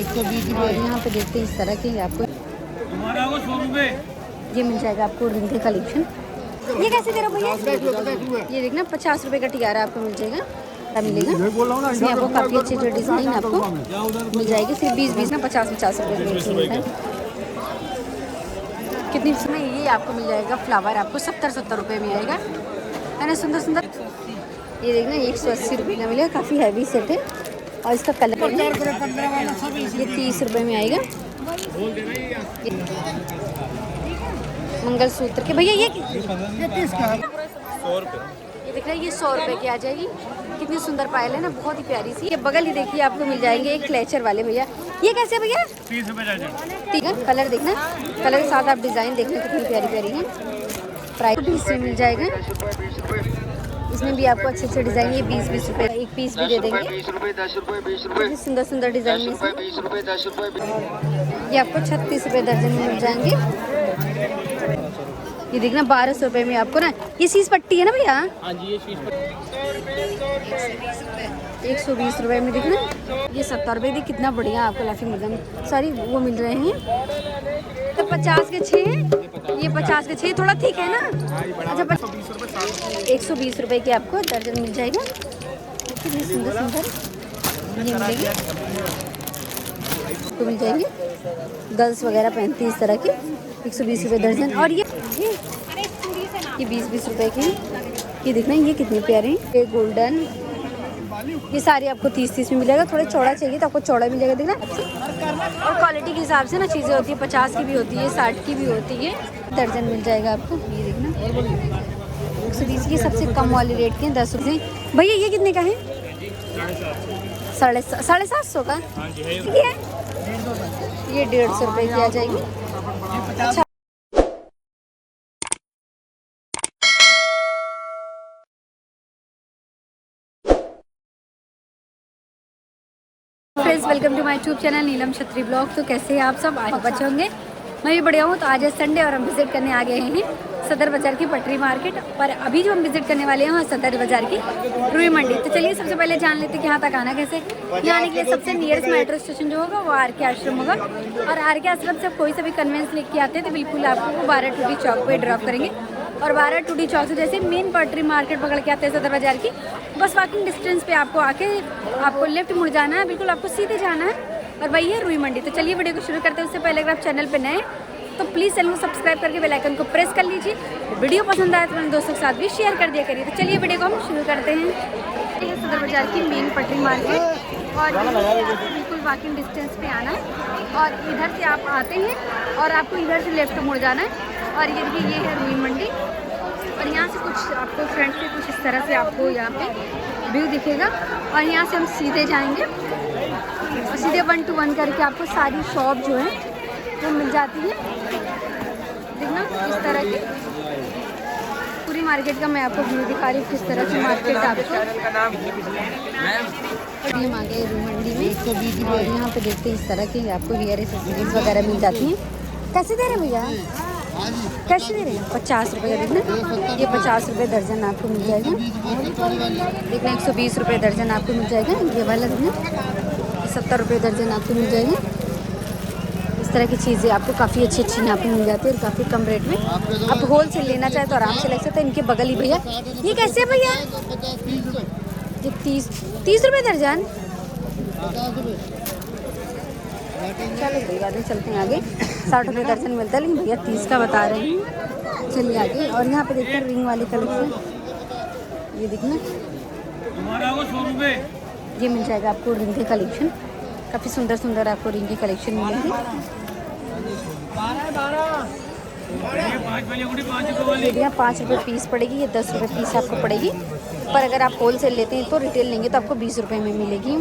और यहाँ पे देखते हैं इस तरह के आपको ये मिल जाएगा आपको रिंग के कलेक्शन। ये कैसे दे रहे हो भैया? ये देखना 50 रुपये का टियारा आपको मिल जाएगा, मिलेगा। इसमें आपको काफ़ी अच्छी अच्छी डिज़ाइन आपको मिल जाएगी। सिर्फ 20 ना 50 रुपये में मिलता है। कितनी इसमें ये आपको मिल जाएगा फ्लावर आपको 70 रुपये में आएगा, है ना। सुंदर सुंदर ये देखना 180 रुपये का मिलेगा। काफ़ी हैवी सेट है और इसका कलर ये 30 रुपये में आएगा। मंगलसूत्र के भैया ये 30 का 100 रुपये। ये देख रहा है ये 100 रुपये की आ जाएगी। कितनी सुंदर पायल है ना, बहुत ही प्यारी सी। ये बगल ही देखिए आपको मिल जाएंगे एक क्लेचर वाले भैया। ये कैसे भैया? 30 रुपये। ठीक है, कलर देखना, कलर के साथ आप डिज़ाइन देखना कितनी प्यारी प्यारी है। प्राइस 20 में मिल जाएगा। इसमें भी आपको अच्छे अच्छे डिज़ाइन ये 20 रुपये एक पीस भी दे देंगे। सुंदर सुंदर डिज़ाइन में ये आपको 36 रुपये दर्जन में मिल जाएंगे। ये देखना 1200 रुपये में आपको ना ये शीश पट्टी है ना भैया? हाँ जी, ये शीश पट्टी 120 रुपये में। देखना ये 70 रुपये। देख कितना बढ़िया आपको लाफी मदन सॉरी वो मिल रहे हैं। तो 50 के 6, ये 50 के 6 थोड़ा ठीक है ना। अच्छा 120 रुपये के आपको दर्जन मिल जाएगा। कितनी सुंदर सुंदर ये मिलेगी तो मिल जाएंगे। गर्ल्स वगैरह पहनती है इस तरह के 120 रुपये दर्जन। और ये 20 रुपये के। ये देखना ये कितने प्यारे हैं। ये गोल्डन ये सारे आपको 30 में मिलेगा। थोड़ा चौड़ा चाहिए तो आपको चौड़ा मिल जाएगा। देखना और क्वालिटी के हिसाब से ना चीज़ें होती है। 50 की भी होती है, 60 की भी होती है। दर्जन मिल जाएगा आपको। ये देखना 120 की सबसे कम वाली रेट के 10 रुपये। भैया ये कितने का है? 750 का। ये 150 रुपये की आ जाएगी। अच्छा friends, welcome to my YouTube channel Neelam Chhatri blog. तो कैसे हैं आप सब? आज बच्चे होंगे, मैं भी बढ़िया हूँ। तो आज है संडे और हम विजिट करने आ गए हैं सदर बाज़ार की पटरी मार्केट। पर अभी जो हम विजिट करने वाले हैं वहाँ सदर बाज़ार की रुई मंडी। तो चलिए सबसे पहले जान लेते हैं कि यहाँ तक आना कैसे। यहाँ आने के लिए सबसे नियरेस्ट मेट्रो स्टेशन जो होगा वो आर के आश्रम होगा। और आर के आश्रम से कोई सा भी कन्वेंस लेके आते हैं तो बिल्कुल आपको 12 टूटी चौक पर ड्रॉप करेंगे। और 12 टूटी चौक से जैसे मेन पटरी मार्केट पकड़ के आते हैं सदर बाज़ार की, बस वॉकिंग डिस्टेंस पे आपको आके आपको लेफ्ट मुड़ जाना है। बिल्कुल आपको सीधे जाना है और वही है रुई मंडी। तो चलिए वीडियो को शुरू करते हैं। उससे पहले अगर आप चैनल पे नए तो प्लीज़ चैनल को सब्सक्राइब करके बेल आइकन को प्रेस कर लीजिए। वीडियो पसंद आए तो अपने दोस्तों के साथ भी शेयर कर दिया करिए। तो चलिए वीडियो को हम शुरू करते हैं। ये है सदर बाज़ार की मेन पटरी मार्केट और बिल्कुल वॉकिंग डिस्टेंस पे आना है। और इधर से आप आते हैं और आपको इधर से लेफ्ट मुड़ जाना है। और ये देखिए ये है रुई मंडी। और यहाँ से कुछ आपको फ्रंट से कुछ इस तरह से आपको यहाँ पे व्यू दिखेगा। और यहाँ से हम सीधे जाएंगे और सीधे 1 to 1 करके आपको सारी शॉप जो है वो मिल जाती है। देखना इस तरह की पूरी मार्केट का मैं आपको व्यू दिखा रही हूँ किस तरह की मार्केट आपको। ये आ गए रुई मंडी में और यहाँ पे देखते हैं इस तरह की आपको हेयर एक्सेसरीज वगैरह मिल जाती हैं। कैसे दे रहे हैं भैया? कैसे दे रहे हैं? 50 रुपये का। देखना ये 50 रुपये दर्जन आपको मिल जाएगा। देखना 120 रुपये दर्जन आपको मिल जाएगा। ये वाला देखना 70 रुपये दर्जन आपको मिल जाएगा। इस तरह की चीज़ें आपको काफ़ी अच्छी अच्छी यहाँ पे मिल जाती है और काफ़ी कम रेट में। आप होल सेल लेना चाहे तो आराम से ले सकते हैं। इनके बगल ही भैया ये कैसे है भैया? ये 30 रुपये दर्जन। चलो कोई बात नहीं, चलते हैं आगे। 60 रुपये दर्जन मिलता है लेकिन भैया 30 का बता रहे हैं। चलिए आगे। और यहाँ पे देखते हैं रिंग वाली कलेक्शन। ये देखना ये मिल जाएगा आपको रिंग के कलेक्शन। काफ़ी सुंदर सुंदर आपको रिंग के कलेक्शन मिलेंगे। ये 5 रुपये पीस पड़ेगी, ये 10 रुपये पीस आपको पड़ेगी। पर अगर आप होल सेल लेते हैं तो रिटेल लेंगे तो आपको 20 रुपये में मिलेगी।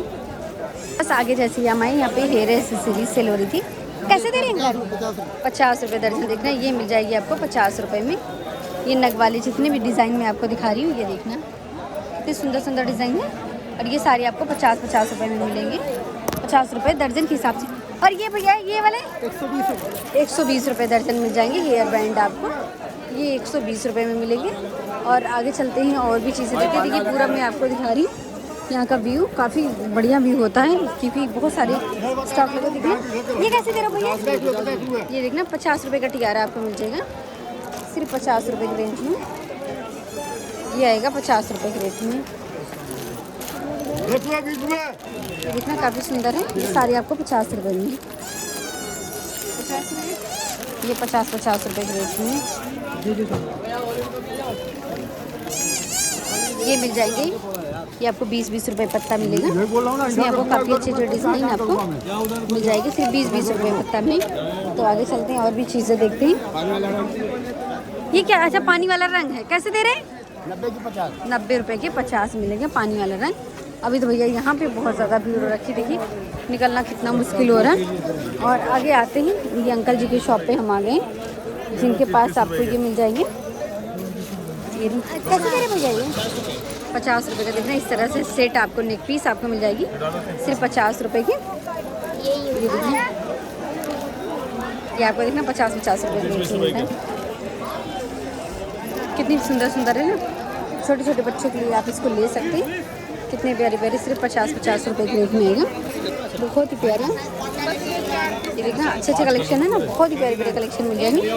बस आगे जैसे हम आए यहाँ पे हेयर एक्सेसरीज सेल हो रही थी। कैसे दे रहे हैं? 50 रुपये दर्जन। देखना ये मिल जाएगी आपको 50 रुपये में। ये नग वाले जितने भी डिज़ाइन में आपको दिखा रही हूँ ये देखना इतने सुंदर सुंदर डिज़ाइन है। और ये सारे आपको 50 रुपये में मिलेंगे। 50 रुपये दर्जन के हिसाब से। और ये भैया ये वाले 120 रुपये दर्जन मिल जाएंगे। हेयर बैंड आपको ये 120 रुपये में मिलेंगे। और आगे चलते हैं और भी चीज़ें देखिए। देखिए पूरा मैं आपको दिखा रही हूँ यहाँ का व्यू काफ़ी बढ़िया व्यू होता है क्योंकि बहुत सारे स्टॉक लगे दिख रहे हैं। ये कैसे दे रहे हो भैया? ये देखना 50 रुपये का टियारा आपको मिल जाएगा, सिर्फ 50 रुपये की रेंज में। ये आएगा 50 रुपये के रेट में। ये देखना काफ़ी सुंदर है, ये सारे आपको 50 रुपये में। 50 रुपये, ये 50 रुपये के रेट में ये मिल जाएंगे। ये आपको 20 रुपये पत्ता मिलेगा। इसमें आपको काफ़ी अच्छे जो डिज़ाइन आपको मिल जाएगी सिर्फ 20 रुपये पत्ता में। तो आगे चलते हैं और भी चीज़ें देखते हैं। ये क्या? अच्छा, पानी वाला रंग है, कैसे दे रहे हैं? 90 रुपये के 50 मिलेंगे पानी वाला रंग। अभी तो भैया यहाँ पे बहुत ज़्यादा भीड़ हो रखी, देखिए निकलना कितना मुश्किल हो रहा है। और आगे आते हैं, ये अंकल जी की शॉप पे हम आ गए जिनके पास आपको ये मिल जाएंगे। ये कैसे दे रहे भैया? ये 50 रुपये का। देखना इस तरह से सेट आपको नेक पीस आपको मिल जाएगी सिर्फ 50 रुपये की। ये देखिए, ये आपको देखना 50 रुपये की मिलता है। कितनी सुंदर सुंदर है ना, छोटे छोटे बच्चों के लिए आप इसको ले सकते हैं। कितने प्यारे प्यारे, सिर्फ 50 रुपये के रेट में आएगा, बहुत ही प्यारा। ये देखना अच्छे अच्छे कलेक्शन है ना, बहुत ही प्यारे प्यारे कलेक्शन मिल जाएंगे।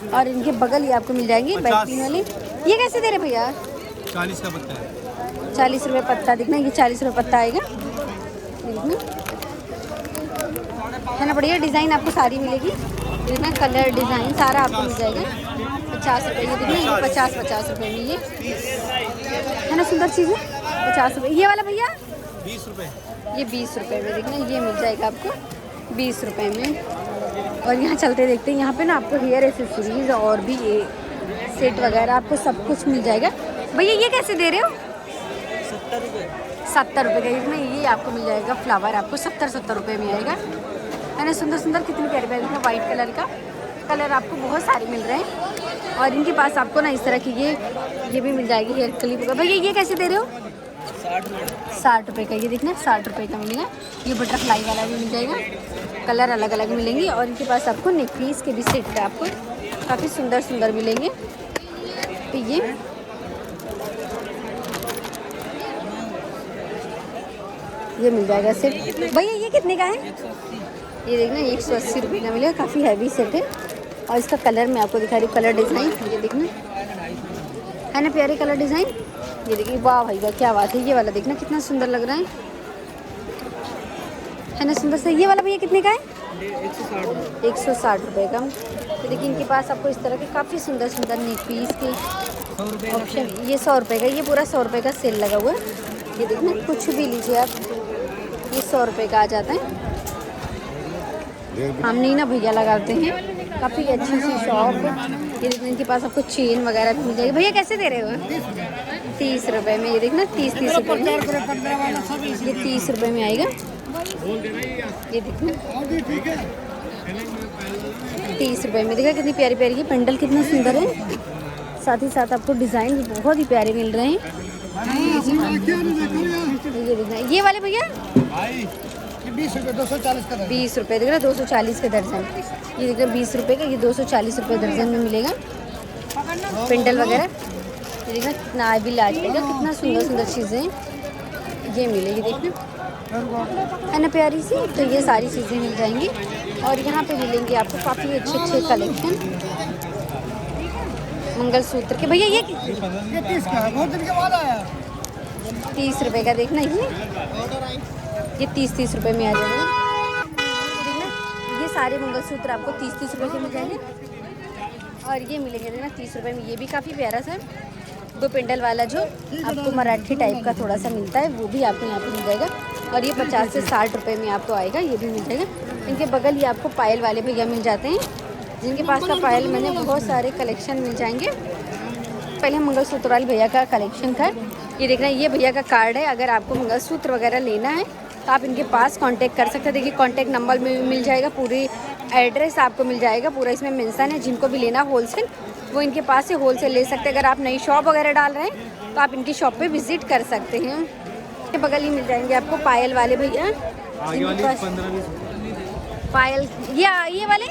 और इनके बगल ही आपको मिल जाएंगे बैटरीन वाले। ये कैसे दे रहे भैया? 40 का पत्ता है। 40 रुपये पत्ता। देखना ये 40 रुपये पत्ता आएगा। देखना है ना, बढ़िया डिज़ाइन आपको सारी मिलेगी। देखना कलर डिज़ाइन सारा आपको मिल जाएगा 50 रुपये। ये देखना ये 50 रुपये में ये है ना, सुंदर चीज़ है 50 रुपये। ये वाला भैया 20 रुपये। ये 20 रुपये में। देखना ये मिल जाएगा आपको 20 रुपये में। और यहाँ चलते देखते हैं, यहाँ पे ना आपको हेयर एक्सेसरीज और भी ये सेट वगैरह आपको सब कुछ मिल जाएगा। भैया ये कैसे दे रहे हो? 70 रुपये। 70 रुपये का। इसमें ये आपको मिल जाएगा फ्लावर आपको 70 रुपये में आएगा, है ना। सुंदर सुंदर कितनी प्यारी प्यारी है, वाइट कलर का कलर आपको बहुत सारे मिल रहे हैं। और इनके पास आपको ना इस तरह की ये भी मिल जाएगी हेयर क्लिप। भैया ये कैसे दे रहे हो? 60 रुपये का। ये देखना 60 रुपये का मिलेगा। ये बटरफ्लाई वाला भी मिल जाएगा, कलर अलग अलग मिलेंगे। और इनके पास आपको नेक पीस के भी सेट आपको काफ़ी सुंदर सुंदर मिलेंगे। तो ये मिल जाएगा सेट। भैया ये कितने का है? ये देखना 180 रुपये का मिलेगा, काफ़ी हैवी सेट है। और इसका कलर मैं आपको दिखा रही हूँ, कलर डिज़ाइन ये देखना है ना, प्यारे कलर डिज़ाइन। ये देखिए, वाह भैया क्या बात है। ये वाला देखना कितना सुंदर लग रहा है ना, सुंदर सा। ये वाला भैया कितने का है? 160 रुपये का। तो देखिए इनके पास आपको इस तरह के काफ़ी सुंदर सुंदर नेक पीस के ऑप्शन। ये 100 रुपये का, ये पूरा 100 रुपये का सेल लगा हुआ है। ये देखना कुछ भी लीजिए आप, ये 100 रुपये का आ जाता है। हम नहीं ना भैया लगाते हैं, काफ़ी अच्छी सी शॉप है। ये देखना इनके पास आपको चेन वगैरह भी मिल जाएगी। भैया कैसे दे रहे हो? 30 रुपये में। ये देखना 30 रुपये में, ये 30 रुपये में आएगा। ये देखना 30 रुपये में। देखा कितनी प्यारी प्यारी है, पेंडल कितना सुंदर है। साथ ही साथ आपको डिज़ाइन भी बहुत ही प्यारे मिल रहे हैं। ये देखना ये वाले भैया 20 रुपये 240 का। 20 रुपये। देख रहा 240 के दर्जन। ये देख रहा 20 रुपये का, ये 240 रुपये दर्जन में मिलेगा पेंडल वगैरह। ये देखना कितना भी लाज रहेगा, कितना सुंदर सुंदर चीज़ें ये मिलेगी। देखना है ना प्यारी सी। तो ये सारी चीज़ें मिल जाएंगी। और यहाँ पे मिलेंगे आपको काफ़ी अच्छे अच्छे कलेक्शन मंगलसूत्र के। भैया ये 30 का है, बहुत दिन के बाद आया। 30 रुपये का। देखना ये 30 रुपये में आ जाएगा। देखना ये सारे मंगलसूत्र आपको 30 रुपये के मिल जाएंगे। और ये मिलेंगे देखना 30 रुपये में। ये भी काफ़ी प्यारा सा दो पेंडल वाला जो आपको मराठी टाइप का थोड़ा सा मिलता है, वो भी आपको यहाँ पे मिल जाएगा। और ये 50 से 60 रुपये में आपको आएगा, ये भी मिल जाएगा। इनके बगल ही आपको पायल वाले भैया मिल जाते हैं, जिनके पास का पायल मैंने बहुत सारे कलेक्शन मिल जाएंगे। पहले मंगलसूत्र वाले भैया का कलेक्शन था। ये देखना ये भैया का कार्ड है, अगर आपको मंगलसूत्र वगैरह लेना है तो आप इनके पास कांटेक्ट कर सकते हैं। देखिए कांटेक्ट नंबर में मिल जाएगा, पूरी एड्रेस आपको मिल जाएगा, पूरा इसमें मेंशन है। जिनको भी लेना होलसेल वो इनके पास से होलसेल ले सकते हैं। अगर आप नई शॉप वगैरह डाल रहे हैं तो आप इनकी शॉप पे विजिट कर सकते हैं। इसके बगल ही मिल जाएंगे आपको पायल वाले भैया, जिनके पास पायल ये वाले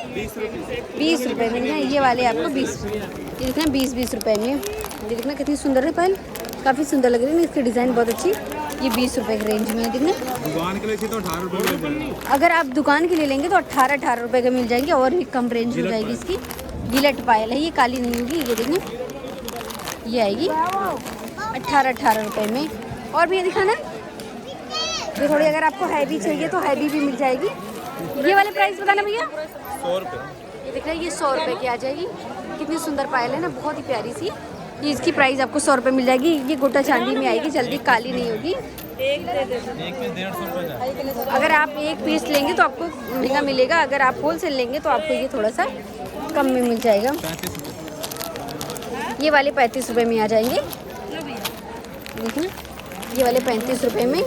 20 रुपये में ना, ये वाले आपको 20 देखना 20 रुपये में। ये देखना कितनी सुंदर है पायल, काफ़ी सुंदर लग रही है ना, इसकी डिज़ाइन बहुत अच्छी। ये 20 रुपये के रेंज में है। देखना दुकान के लिए तो 18 रुपये। अगर आप दुकान के लिए लेंगे तो 18 रुपये का मिल जाएंगे और भी कम रेंज हो जाएगी इसकी। गिलट पायल है, ये काली नहीं होगी। ये देखना ये आएगी 18 रुपये में। और भी ये दिखाना ये थोड़ी, अगर आपको हैवी चाहिए तो हैवी भी मिल जाएगी। ये वाले प्राइस बताना भैया। 100 रुपये। ये दिख रहा है, ये 100 रुपये की आ जाएगी। कितनी सुंदर पायल है ना, बहुत ही प्यारी सी। ये इसकी प्राइस आपको 100 रुपये मिल जाएगी। ये गोटा चांदी में आएगी, जल्दी काली नहीं होगी। एक पीस 150 रुपये। अगर आप एक पीस लेंगे तो आपको महंगा मिलेगा, अगर आप होलसेल लेंगे तो आपको ये थोड़ा सा कम में मिल जाएगा। 35 रुपये। ये वाले 35 रुपये में आ जाएंगे। देखिए ये वाले 35 रुपये में।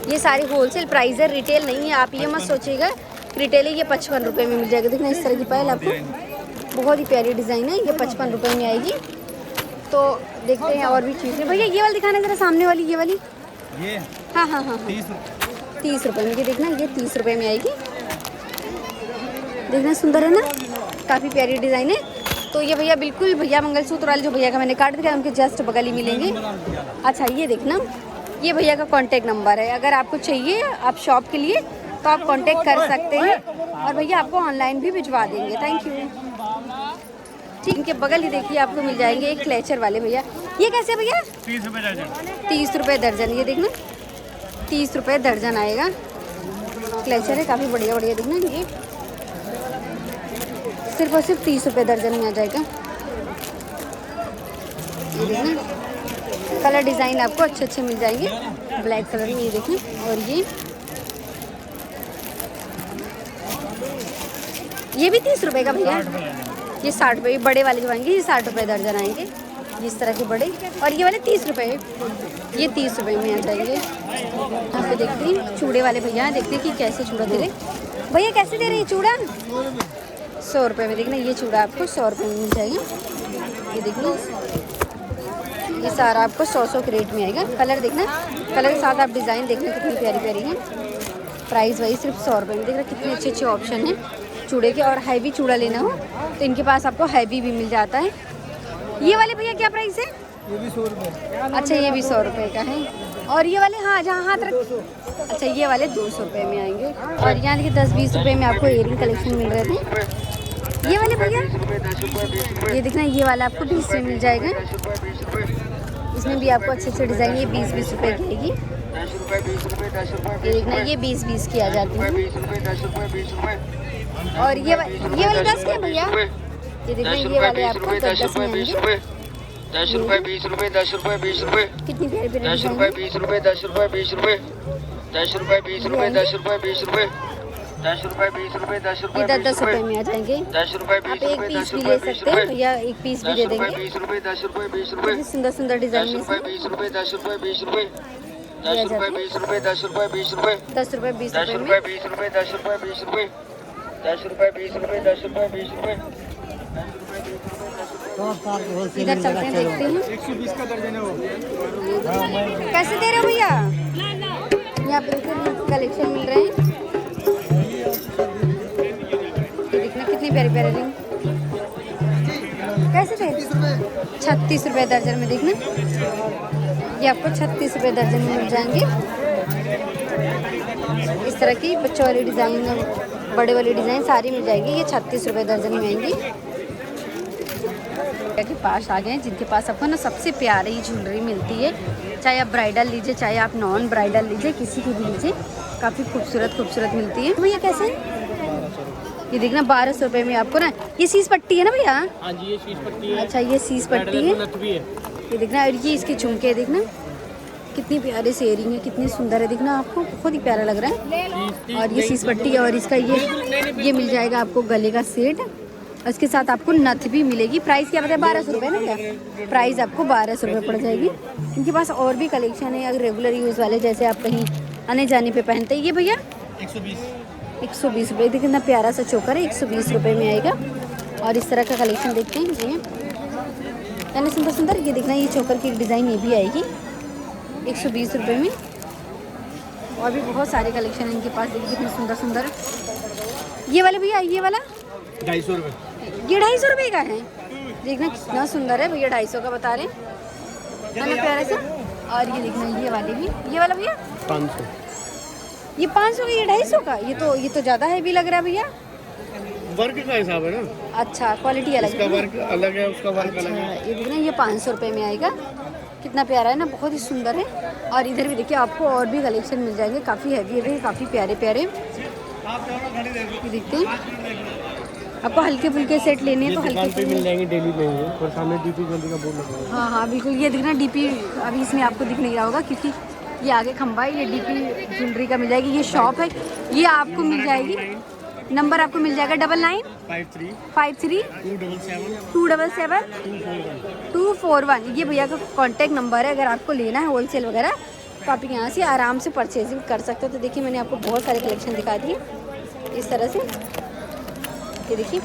ये सारी होलसेल प्राइस है, रिटेल नहीं है। आप ये मत सोचिएगा रिटेल है। ये 55 रुपये में मिल जाएगा। देखना इस तरह की पायल आपको बहुत ही प्यारी डिज़ाइन है। ये 55 रुपये में आएगी। तो देखते हैं और भी चीज़ें। भैया ये वाली दिखाना ज़रा, सामने वाली ये वाली। ये हाँ हाँ हाँ 30 रुपये में। ये देखना ये 30 रुपये में आएगी। देखना सुंदर है ना, काफ़ी प्यारी डिज़ाइन है। तो ये भैया बिल्कुल भैया मंगलसूत्र वाले जो भैया का मैंने कार्ड दिखाया उनके जस्ट बगल ही मिलेंगे। अच्छा ये देखना, ये भैया का कॉन्टैक्ट नंबर है। अगर आपको चाहिए आप शॉप के लिए तो आप कांटेक्ट कर सकते हैं और भैया आपको ऑनलाइन भी भिजवा देंगे। Thank you. ठीक, इनके बगल ही देखिए आपको मिल जाएंगे एक क्लेचर वाले भैया। ये कैसे भैया? 30 रुपये दर्जन। 30 रुपये दर्जन। ये देखना 30 रुपये दर्जन आएगा। क्लेचर है, काफ़ी बढ़िया बढ़िया। देखना ये सिर्फ और सिर्फ 30 रुपये दर्जन में आ जाएगा। ये देखना कलर डिज़ाइन आपको अच्छे अच्छे मिल जाएंगे ब्लैक कलर में। ये देखना, और ये भी 30 रुपये का भैया। ये 60 रुपये बड़े वाले जो आएंगे, ये 60 रुपये दर्जन आएंगे इस तरह के बड़े। और ये वाले 30 रुपये, ये 30 रुपये में आ जाएंगे। यहाँ पे देखते हैं चूड़े वाले भैया, देखते हैं कि कैसे चूड़ा दे रहे भैया। कैसे दे रहे हैं चूड़ा? 100 रुपये में। देखना ये चूड़ा आपको 100 रुपये में मिल जाएगा। ये देखना ये सारा आपको 100 के रेट में आएगा। कलर देखना, कलर के साथ आप डिज़ाइन देखना कितनी प्यारी प्यारी है। प्राइस वही सिर्फ 100 रुपये में। देखना कितने अच्छे अच्छे ऑप्शन हैं चूड़े के। और हैवी चूड़ा लेना हो तो इनके पास आपको हैवी भी मिल जाता है। ये वाले भैया क्या प्राइस है? ये भी 100 रुपये। अच्छा ये भी 100 रुपये का है। और ये वाले हाँ जहाँ हाथ रख, अच्छा ये वाले 200 रुपये में आएंगे। और यहाँ देखिए 10-20 रुपये में आपको इयरिंग कलेक्शन मिल रहे थे। ये वाले भैया ये देखना, ये वाला आपको 20 में मिल जाएगा। इसमें भी आपको अच्छे अच्छे डिज़ाइन। ये 20-20 रुपये की आएगी। ये देखना ये 20-20 की आ जाती है। और ये वाले 10 के भैया। ये देखना ये वाले आपको 10 में आएंगे। 10 रुपये 20 रुपये 10 रुपये 20 रुपये कितनी प्यारी प्यारी 10 रुपये 20 रुपये 10 रुपये 20 रुपये 10 रुपये 20 रुपये 10 रुपये 20 रुपये 10 रुपये 20 रुपये 10 ये रुपये 10 रुपये में आ जाएंगे। 10 रुपये आप एक पीस भी ले सकते हैं भैया, एक पीस भी दे देंगे। 20 रुपये 10 रुपये 20 रुपये कितनी सुंदर सुंदर डिजाइन 10 में रुपये 20 रुपये 10 रुपये 20 रुपये 10 रुपये 20 रुपये 10 रुपये 20 रुपये 10 रुपये 20 10 रुपये रुपये में। 20 रुपये 10 रुपये 20 रुपये 10 रुपये 20 रुपये 10 रुपये 20 रुपये इधर चलते हैं, देखते हैं 120 का दर्जन है वो। कैसे दे रहे हो भैया। यहाँ पे देखिए कलेक्शन मिल रहे हैं। ये देखना कितने प्यारे प्यारे रिंग। कैसे थे? 36 रुपये दर्जन में। देखना ये आपको 36 रुपये दर्जन में मिल जाएंगे। इस तरह की बच्चों वाली डिज़ाइन, बड़े वाली डिज़ाइन सारी मिल जाएगी। ये 36 रुपये दर्जन में आएंगी। के पास आ गए हैं जिनके पास आपको ना सबसे प्यारी ज्वेलरी मिलती है। चाहे आप ब्राइडल लीजिए, चाहे आप नॉन ब्राइडल लीजिए, किसी की भी लीजिए, काफ़ी खूबसूरत खूबसूरत मिलती है। भैया कैसे? ये देखना 1200 रुपये में आपको ना, ये सीस पट्टी है ना भैया? हाँ जी ये शीश पट्टी है। अच्छा ये सीस पट्टी है। ये देखना, और ये इसके झुमके देखना कितनी प्यारे से इयरिंग है, कितनी सुंदर है। देखना आपको बहुत ही प्यारा लग रहा है। और ये सीस पट्टी है और इसका ये मिल जाएगा आपको गले का सेट। उसके साथ आपको नथ भी मिलेगी। प्राइस क्या बताया? 1200 रुपये ना क्या? प्राइस आपको 1200 रुपये पड़ जाएगी। इनके पास और भी कलेक्शन है अगर रेगुलर यूज़ वाले, जैसे आप कहीं आने जाने पे पहनते हैं। ये भैया 120 रुपये। देखिए कितना प्यारा सा चोकर है, 120 रुपये में आएगा। और इस तरह का कलेक्शन देखते हैं ये यानी सुंदर सुंदर। ये देखना ये चोकर की डिज़ाइन ये भी आएगी 120 रुपये में। और भी बहुत सारे कलेक्शन है इनके पास। देखिए कितने सुंदर सुंदर। ये वाले भैया, ये वाला 250 रुपये। ये 250 रुपये का है। देखना कितना सुंदर है भैया, 250 का बता रहे हैं। है ना प्यारा सा। और ये देखना ये वाले भी, ये वाला भैया 500 ये 500 का, ये 250 का, ये तो ज़्यादा हैवी लग रहा है भैया। वर्क का हिसाब है ना, अच्छा क्वालिटी अलग इसका है। वर्क अलग है, उसका वर्क अलग है। अच्छा, ये देखना ये 500 रुपये में आएगा। कितना प्यारा है ना, बहुत ही सुंदर है। और इधर भी देखिए आपको और भी कलेक्शन मिल जाएंगे, काफ़ी हैवी है, काफ़ी प्यारे प्यारे। ये देखते हैं, आपको हल्के फुल्के सेट लेने हैं तो हल्के पे मिल जाएंगे, डेली लेंगे। और सामने डीपी जल्दी का बोर्ड लगा है। हाँ हाँ बिल्कुल, ये दिखना डीपी अभी इसमें आपको दिख नहीं रहा होगा क्योंकि ये आगे खंभा है। ये डीपी ज्वेलरी का मिल जाएगी, ये शॉप है। ये आपको मिल जाएगी, नंबर आपको मिल जाएगा 9953 277 241। ये भैया का कांटेक्ट नंबर है। अगर आपको लेना है होलसेल वगैरह तो आप यहाँ से आराम से परचेजिंग कर सकते हो। तो देखिए मैंने आपको बहुत सारे कलेक्शन दिखा दिए इस तरह से। ये देखिए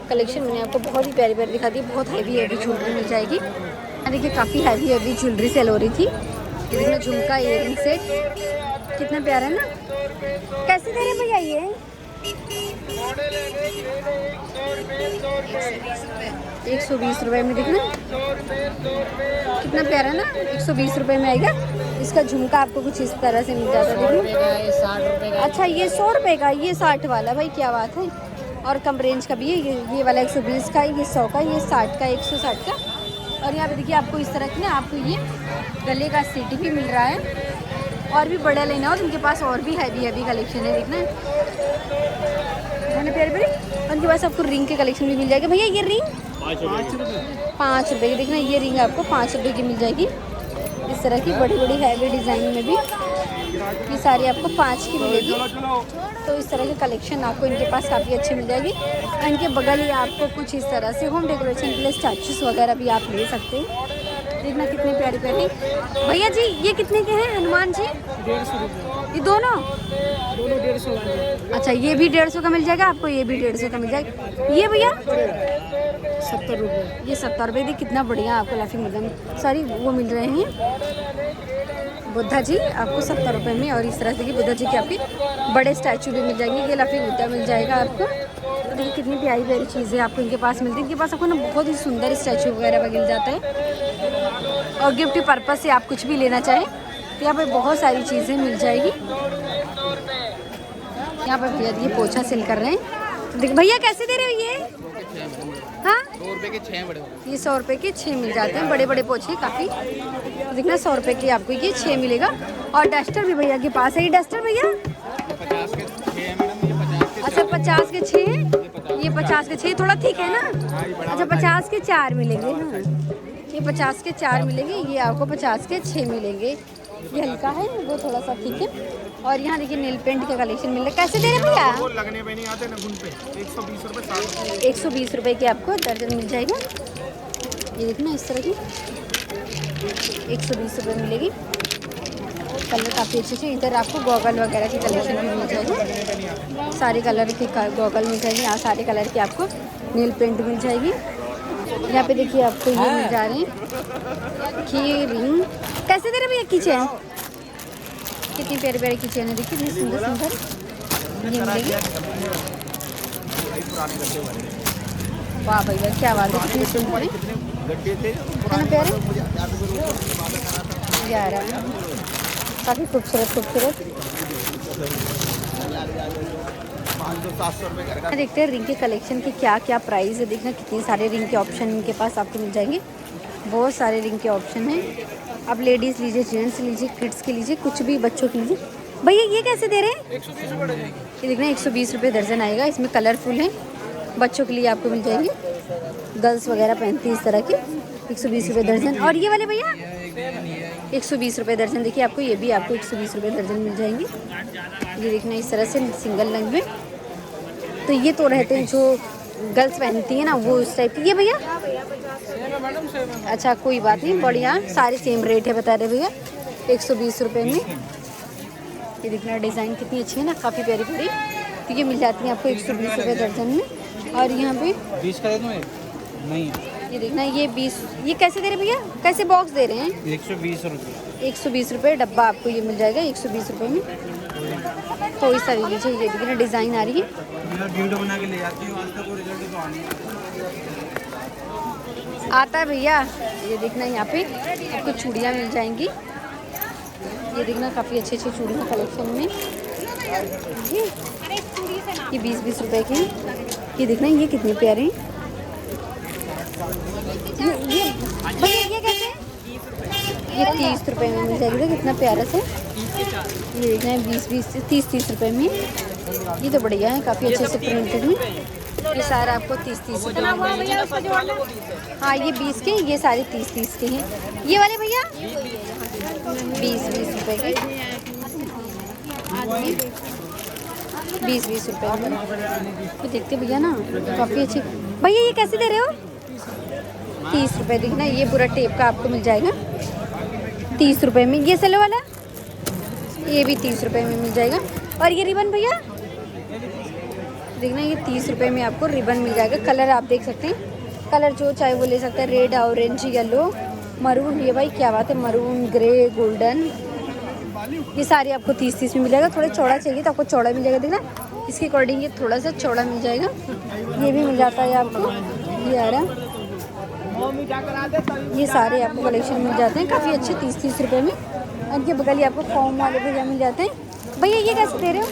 कलेक्शन मैंने आपको बहुत ही प्यारी प्यारी दिखा दी। बहुत हैवी हैवी ज्वेलरी मिल जाएगी। देखिए काफ़ी हैवी हैवी ज्वेलरी सेल हो रही थी। ये देखना झुमका इयरिंग सेट कितना प्यारा है ना। कैसे दे रहे भैया ये? 120 रुपये में। देखना कितना प्यारा है ना, 120 रुपये में आएगा। इसका झुमका आपको कुछ इस तरह से मिल जाता है। देखिए 60 रुपये का। अच्छा ये 100 रुपये का, ये 60 वाला, भाई क्या बात है। और कम रेंज का भी है, ये वाला 120 का, ये 100 का, ये 60 का, 160 का। और यहाँ पे देखिए आपको इस तरह की ना आपको ये गले का सेट भी मिल रहा है। और भी बड़ा लेना हो तो उनके पास और भी हैवी हैवी कलेक्शन है। देखना प्यारे प्यारे। उनके पास आपको रिंग के कलेक्शन भी मिल जाएगा। भैया ये रिंग 5 रुपये की। देखना ये रिंग आपको 5 रुपये की मिल जाएगी। इस तरह की बड़ी बड़ी हैवी डिज़ाइन में भी ये सारी आपको 5 की मिलेगी। तो इस तरह के कलेक्शन आपको इनके पास काफ़ी अच्छी मिल जाएगी। और इनके बगल ही आपको कुछ इस तरह से होम डेकोरेशन के लिए स्टैचूज वगैरह भी आप ले सकते हैं। देखना कितने प्यारे प्यारे। भैया जी ये कितने के हैं हनुमान जी? 150 रुपये। ये दोनों 150 अच्छा, ये भी 150 का मिल जाएगा आपको, ये भी 150 का मिल जाएगा। ये भैया 70 रुपये। ये 70 रुपये। देखिए कितना बढ़िया आपको लाफिंग बुद्धा सॉरी वो मिल रहे हैं बुद्धा जी आपको 70 रुपये में। और इस तरह से कि बुद्धा जी के आपके बड़े स्टैचू भी मिल जाएंगे। ये लाफिंग बुद्धा मिल जाएगा आपको। तो देखिए कितनी प्यारी प्यारी चीज़ें आपको इनके पास मिलती हैं। इनके पास आपको ना बहुत ही सुंदर स्टैचू वगैरह मिल जाता है। और गिफ्ट पर्पज़ से आप कुछ भी लेना चाहें तो यहाँ पर बहुत सारी चीज़ें मिल जाएगी। यहाँ पर भैया ये पोछा सेल कर रहे हैं। देख भैया कैसे दे रहे हो ये? हाँ 100 रुपये के 6 बड़े। ये 100 रुपये के 6 मिल जाते हैं, बड़े बड़े पोछे काफ़ी। देखना 100 रुपये के आपको ये 6 मिलेगा। और डस्टर भी भैया के पास है। ये डस्टर भैया 50 के 6 है मैडम, ये 50 के। अच्छा 50 के 6 हैं। ये 50 के 6 थोड़ा ठीक है ना। अच्छा 50 के 4 मिलेंगे। हाँ ये 50 के 4 मिलेंगे। ये आपको 50 के 6 मिलेंगे। ये हल्का है वो थोड़ा सा ठीक है। और यहाँ देखिए नेल पेंट के कलेक्शन मिल रहा है। कैसे दे रहे भैया? वो लगने पे नहीं आते ना गुण पे। 120 रुपये 60। 120 रुपये की आपको दर्जन मिल जाएगा। ये देखना इस तरह की 120 रुपये मिलेगी। कलर काफ़ी अच्छे अच्छे। इधर आपको गॉगल वगैरह की कलेक्शन भी मिल जाएगी। सारे कलर की गॉगल मिल जाएगी। यहाँ सारे कलर की आपको नेल पेंट मिल जाएगी। यहाँ पे देखिए आपको ये मिल जा रहे हैं की रिंग। कैसे दे रहे भैया की चेन? कितनी प्यारी प्यारी की चेन है। देखिए कितनी सुंदर सुंदर ये मिलेगी। वाह भैया क्या बात है, कितनी सुंदर है प्यारे। 11 काफ़ी खूबसूरत खूबसूरत। 700 रुपये का। देखते हैं रिंग के कलेक्शन के क्या क्या प्राइस है। देखना कितने सारे रिंग के ऑप्शन इनके पास आपको मिल जाएंगे। बहुत सारे रिंग के ऑप्शन हैं। आप लेडीज़ लीजिए, जेंट्स लीजिए, किड्स के लीजिए, कुछ भी बच्चों के लीजिए। भैया ये कैसे दे रहे हैं? 120 रुपये। ये देखना 120 रुपये दर्जन आएगा। इसमें कलरफुल है, बच्चों के लिए आपको मिल जाएंगे। गर्ल्स वगैरह पहनती है इस तरह की। 120 रुपये दर्जन। और ये वाले भैया 120 रुपये दर्जन। देखिए आपको ये भी आपको 120 रुपये दर्जन मिल जाएंगे। ये देखना इस तरह से सिंगल रंग में। तो ये तो रहते हैं जो गर्ल्स पहनती है ना वो उस टाइप की। ये भैया अच्छा कोई बात नहीं, बढ़िया सारे सेम रेट है बता रहे भैया 120 रुपये में। ये देखना डिज़ाइन कितनी अच्छी है ना, काफ़ी प्यारी प्यारी। तो ये मिल जाती है आपको 120 रुपये दर्जन में। और यहाँ पे 20 का दे दूँ? नहीं ये देखना ये 20। ये कैसे दे रहे भैया? कैसे बॉक्स दे रहे हैं? 120 रुपये। 120 रुपये डब्बा आपको ये मिल जाएगा 120 रुपये में। कोई सारी लीजिए। ये देखिए डिज़ाइन आ रही है। वीडियो बना के ले जाती हूँ, आज तक वो रिजल्ट तो आनी है। आता है भैया। ये देखना यहाँ पे आपको चूड़ियाँ मिल जाएंगी। ये देखना काफ़ी अच्छी अच्छी चूड़ियाँ कलेक्शन में। ये 20-20 रुपए की। ये देखना ये कितने प्यारे हैं। ये भैया ये कैसे हैं? ये 30 रुपए में मिल जाएगी। कितना प्यारा से। ये देखना 20-20 से 30-30 रुपए में। ये तो बढ़िया है, काफ़ी अच्छे से प्रिंटेड में। ये सारा आपको 30-30 रुपए में। हाँ ये 20 के, ये सारे 30-30 के हैं। ये वाले भैया 20-20 रुपए के। 20-20 रुपए में। तो देखते भैया ना काफ़ी अच्छी। भैया ये कैसे दे रहे हो? 30 रुपए। देखना ये पूरा टेप का आपको मिल जाएगा 30 रुपए में। ये सेलो वाला ये भी 30 रुपए में मिल जाएगा। और ये रिबन भैया देखना ये 30 रुपए में आपको रिबन मिल जाएगा। कलर आप देख सकते हैं, कलर जो चाहे वो ले सकते हैं। Red, orange, yellow, maroon. ये भाई क्या बात है, मरून, ग्रे, गोल्डन। ये सारे आपको 30-30 में मिल जाएगा। थोड़ा चौड़ा चाहिए तो आपको चौड़ा मिल जाएगा। देखना इसके अकॉर्डिंग ये थोड़ा सा चौड़ा मिल जाएगा। ये भी मिल जाता है आपको। ये आ रहा, ये सारे आपको कलेक्शन मिल जाते हैं काफ़ी अच्छे 30-30 रुपए में। इनके बगल ही आपको फॉर्म वाले भैया मिल जाते हैं। भैया ये कैसे दे रहे हो?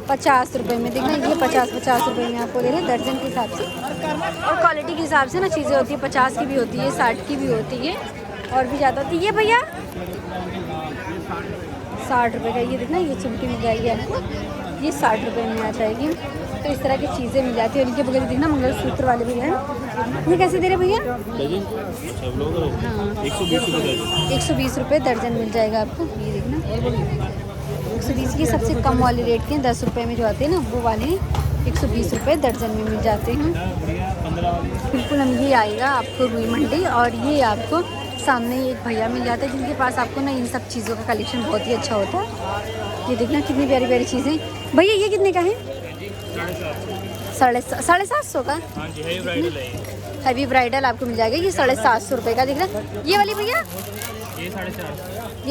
50 रुपए में। देखना ये 50 रुपए में आपको दे रहे हैं दर्जन के हिसाब से। और क्वालिटी के हिसाब से ना चीज़ें होती है। 50 की भी होती है, 60 की भी होती है, और भी ज़्यादा होती है। ये भैया 60 रुपए का। ये देखना ये चिमटी मिल जाएगी आपको, ये 60 रुपए में आ जाएगी। तो इस तरह की चीज़ें मिल जाती है। और इनके बगल देखना मंगलसूत्र वाले भी हैं। ये कैसे दे रहे भैया? हाँ 120 रुपये दर्जन मिल जाएगा आपको। ये देखना 120 की सबसे कम वाले रेट के 10 रुपये में जो आते हैं ना वो वाले 120 रुपये दर्जन में मिल जाते हैं। बिल्कुल हम ये आएगा आपको रुई मंडी। और ये आपको सामने एक भैया मिल जाता है जिनके पास आपको ना इन सब चीज़ों का कलेक्शन बहुत ही अच्छा होता है। ये देखना कितनी प्यारी प्यारी चीज़ें। भैया ये कितने का है? 750 का। हैवी ब्राइडल आपको मिल जाएगा। ये 750 रुपये का। देखना ये वाली भैया ये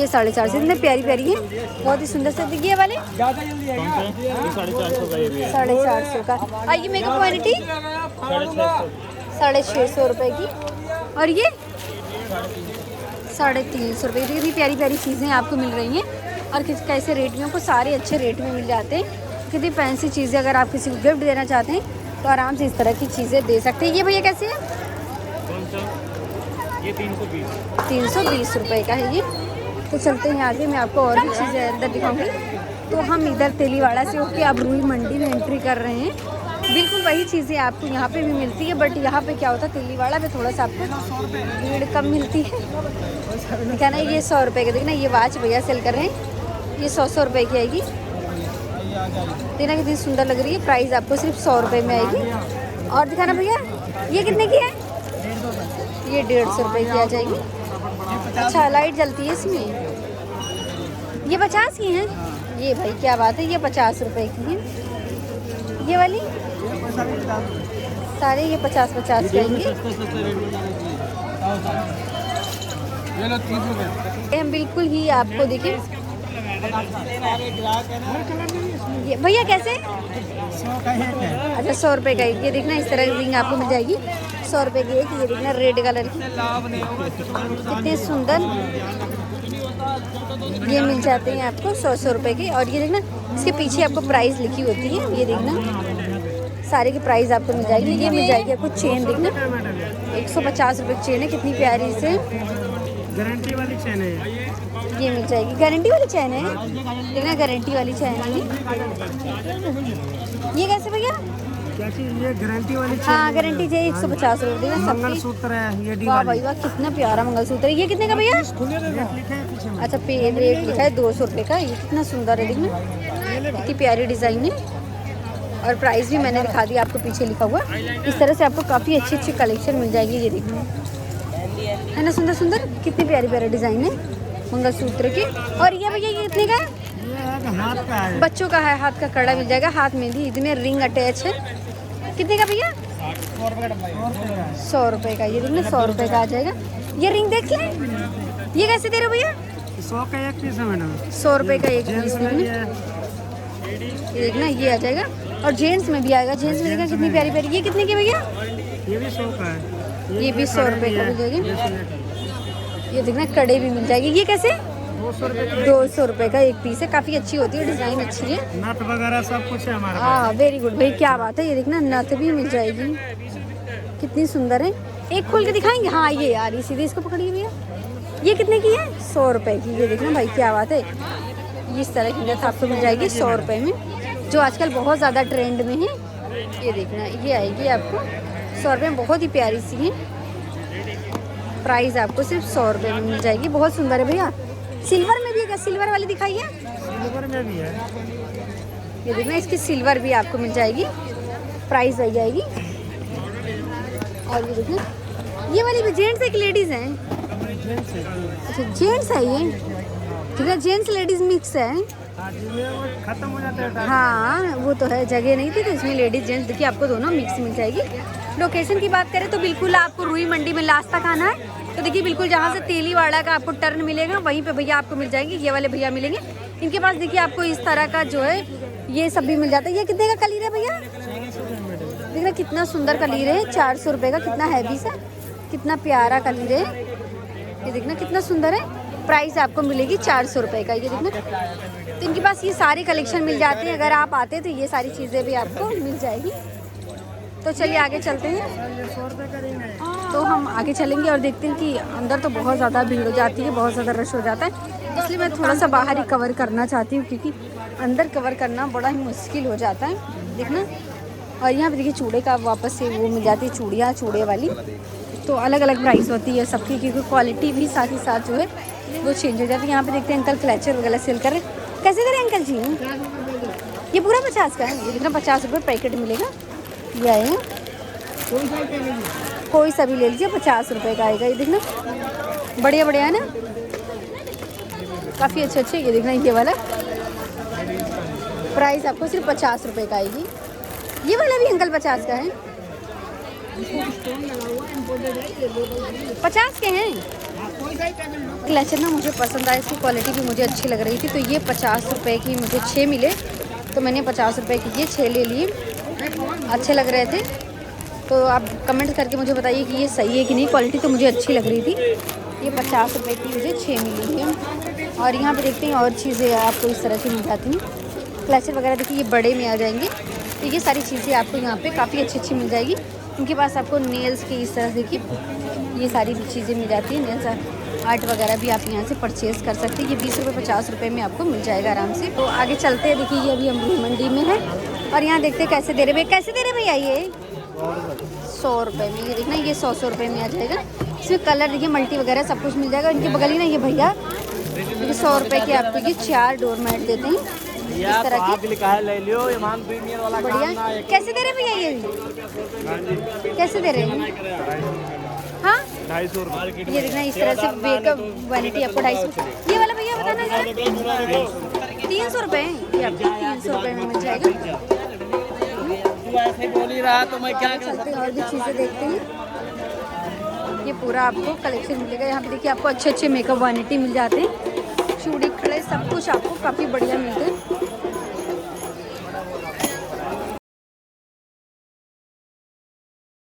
450। इतने प्यारी प्यारी है, बहुत ही सुंदर से। ये वाले 450 का। आइए मेकअप क्वालिटी 650 रुपये की। और ये 350 रुपये की। कितनी प्यारी प्यारी चीज़ें आपको मिल रही हैं। और कैसे रेट में आपको सारे अच्छे रेट में मिल जाते हैं। कितनी फैंसी चीज़ें अगर आप किसी को गिफ्ट देना चाहते हैं तो आराम से इस तरह की चीज़ें दे सकते हैं। ये भैया कैसे है? ये 320 रुपये का है ये। तो चलते हैं आगे, मैं आपको और भी चीज़ें अंदर दिखाऊंगी। तो हम इधर तेलीवाड़ा से होकर आप रुई मंडी में एंट्री कर रहे हैं। बिल्कुल वही चीज़ें आपको यहाँ पे भी मिलती है, बट यहाँ पे क्या होता है तेलीवाड़ा पे थोड़ा सा आपको भीड़ कम मिलती है। दिखाना ये 100 रुपये का। देखना ये वाच भैया सेल कर रहे हैं, ये 100 रुपये की आएगी। देखना कितनी सुंदर लग रही है। प्राइस आपको सिर्फ 100 रुपये में आएगी। और दिखाना भैया ये कितने की है? ये 150 रुपये की आ जाएगी। अच्छा लाइट जलती है इसमें। ये 50 की हैं। ये भाई क्या बात है, ये 50 रुपये की है। ये वाली सारे ये 50-50 के आएंगे। हम बिल्कुल ही आपको देखिए। ये भैया कैसे? अच्छा 100 रुपये का एक। ये देखना इस तरह की रिंग आपको मिल जाएगी 100 रुपये की एक। ये देखना रेड कलर की, कितने सुंदर ये मिल जाते हैं आपको 100 रुपये के। और ये देखना इसके पीछे आपको प्राइस लिखी होती है। ये देखना सारे की प्राइस आपको मिल जाएगी। ये मिल जाएगी आपको चेन। देखना 150 रुपये की चेन है, कितनी प्यारी से गारंटी वाली चेन है। ये मिल जाएगी। गारंटी वाली चैन है। देखना गारंटी वाली चैन है। ये कैसे भैया? क्या चीज़? ये गारंटी वाली चेन। हाँ गारंटी चाहिए 150 रुपये। देखना मंगलसूत्र है ये। वाह भाई वाह कितना प्यारा मंगलसूत्र है। ये कितने का भैया? अच्छा पे रेट लिखा है 200 रुपये का। ये कितना सुंदर है, देखना कितनी प्यारी डिज़ाइन है। और प्राइस भी मैंने दिखा दिया आपको, पीछे लिखा हुआ। इस तरह से आपको काफ़ी अच्छी अच्छी कलेक्शन मिल जाएगी। ये देखना है ना सुंदर सुंदर, कितनी प्यारी प्यारी डिज़ाइन है मंगलसूत्र की। और ये भैया ये कितने का है? ये हाथ का है, बच्चों का है। हाथ का कड़ा मिल जाएगा, हाथ में भी इसमें रिंग अटैच है। कितने का भैया? 100 रुपये का। ये देखना 100 रुपये का आ जाएगा। ये रिंग देख लें, ये कैसे दे रहे हो भैया? 100 का एक पीस है मैडम। 100 रुपये का एक पीस। ये देखना ये आ जाएगा। और जेंट्स में भी आएगा। जेंट्स में देखना कितनी प्यारी प्यारी। ये कितने की भैया? ये भी 100 का है। ये भी 100 रुपये का मिल जाएगी। ये देखना कड़े भी मिल जाएगी। ये कैसे? 200 रुपये की 200 रुपये का एक पीस है। काफ़ी अच्छी होती है, डिज़ाइन अच्छी है। नथ वगैरह सब कुछ है हमारे पास। हाँ वेरी गुड भाई, क्या बात है। ये देखना नथ भी मिल जाएगी, कितनी सुंदर है। एक खोल के दिखाएंगे। हाँ ये यार, ये सीधे इसको पकड़िए भैया। ये कितने की है? 100 रुपये की। ये देखना भाई क्या बात है। इस तरह की नथ आपको मिल जाएगी 100 रुपये में, जो आजकल बहुत ज़्यादा ट्रेंड में है। ये देखना, ये आएगी आपको 100 रुपये में, बहुत ही प्यारी सी है। प्राइस आपको सिर्फ 100 रुपये में मिल जाएगी। बहुत सुंदर है भैया। सिल्वर में भी है क्या? सिल्वर वाली दिखाइए। सिल्वर में भी है। ये देखना, इसकी सिल्वर भी आपको मिल जाएगी, प्राइस आ जाएगी। और ये देखना, ये वाली भी जेंट्स है कि लेडीज़ हैं? अच्छा जेंट्स है ये, ठीक है। जेंट्स लेडीज़ मिक्स है। खत्म हो जाता है। हाँ वो तो है, जगह नहीं थी तो इसमें लेडीज़ जेंट्स देखिए आपको दोनों मिक्स मिल जाएगी। लोकेशन की बात करें तो बिल्कुल आपको रुई मंडी में लास्ट तक आना है। तो देखिए बिल्कुल जहाँ से तेलीवाड़ा का आपको टर्न मिलेगा वहीं पे भैया आपको मिल जाएंगे। ये वाले भैया मिलेंगे। इनके पास देखिए आपको इस तरह का जो है ये सब भी मिल जाता है। ये कितने का कलीर है भैया? देख रहे कितना सुंदर कलीर है, 400 रुपये का। कितना हैवी सा, कितना प्यारा कलीर है। ये देखना कितना सुंदर है। प्राइस आपको मिलेगी 400 रुपये का। ये देखना, तो इनके पास ये सारे कलेक्शन मिल जाते हैं। अगर आप आते तो ये सारी चीज़ें भी आपको मिल जाएगी। तो चलिए आगे चलते हैं। 100 रुपये करेंगे। तो हम आगे चलेंगे और देखते हैं कि अंदर तो बहुत ज़्यादा भीड़ हो जाती है, बहुत ज़्यादा रश हो जाता है। इसलिए मैं थोड़ा सा बाहर ही कवर करना चाहती हूँ, क्योंकि अंदर कवर करना बड़ा ही मुश्किल हो जाता है। देखना, और यहाँ पे देखिए चूड़े का वापस से वो मिल जाती है, चूड़ियाँ चूड़े वाली। तो अलग अलग प्राइस होती है सबकी, क्योंकि क्वालिटी भी साथ ही साथ जो है वो चेंज हो जाती है। यहाँ पे देखते हैं अंकल क्लचर वगैरह सेल कर रहे हैं। कैसे करें अंकल जी? ये पूरा 50 का है। ये देखना 50 रुपये पैकेट मिलेगा। ये आएगा, कोई सा भी ले लीजिए, 50 रुपये का आएगा। ये देखना बढ़िया बढ़िया है ना, काफ़ी अच्छे अच्छे। ये देखना ये वाला प्राइस आपको सिर्फ 50 रुपये का आएगी। ये वाला भी अंकल 50 का है। 50 के हैं। क्लचर ना मुझे पसंद आया, इसकी क्वालिटी भी मुझे अच्छी लग रही थी। तो ये 50 रुपये की मुझे 6 मिले, तो मैंने 50 रुपये की ये 6 ले लिए। अच्छे लग रहे थे। तो आप कमेंट करके मुझे बताइए कि ये सही है कि नहीं। क्वालिटी तो मुझे अच्छी लग रही थी। ये 50 रुपये की मुझे 6 मिली है। और यहाँ पे देखते हैं और चीज़ें आपको इस तरह की मिल जाती हैं। क्लचर वगैरह देखिए ये बड़े में आ जाएंगे। तो ये सारी चीज़ें आपको यहाँ पे काफ़ी अच्छी अच्छी मिल जाएगी। इनके पास आपको नेल्स की इस तरह देखिए ये सारी चीज़ें मिल जाती हैं। नेल्स आर्ट वगैरह भी आप यहाँ से परचेज़ कर सकते हैं। ये 20 रुपये 50 रुपये में आपको मिल जाएगा आराम से। तो आगे चलते हैं। देखिए ये अभी हम मंडी में है और यहाँ देखते हैं कैसे दे रहे भैया। कैसे दे रहे भैया? ये 100 रुपये में। ये देखना ये 100 रुपये में आ जाएगा। इसमें कलर देखिए मल्टी वगैरह सब कुछ मिल जाएगा। इनके बगल ही ना ये भैया 100 रुपये की आपको ये 4 डोरमेट देते हैं इस तरह की। ले लियो, ये मान प्रीमियर वाला बढ़िया। कैसे दे रहे भैया? ये कैसे दे रहे हैं? हाँ 250 रुपये। ये देखना इस तरह से मेकअप वैनिटी आपको 250। ये वाला भैया बताना जरा। 300 रुपये ये आपको 300 रुपये में मिल जाएगा। ऐसे बोल ही रहा तो मैं क्या चलते हैं और भी चीज़ें देखते हैं। ये पूरा आपको कलेक्शन मिलेगा। यहाँ पे देखिए आपको अच्छे अच्छे मेकअप वैनिटी मिल जाते हैं। चूड़ी खड़े सब कुछ आपको काफ़ी बढ़िया मिलते हैं।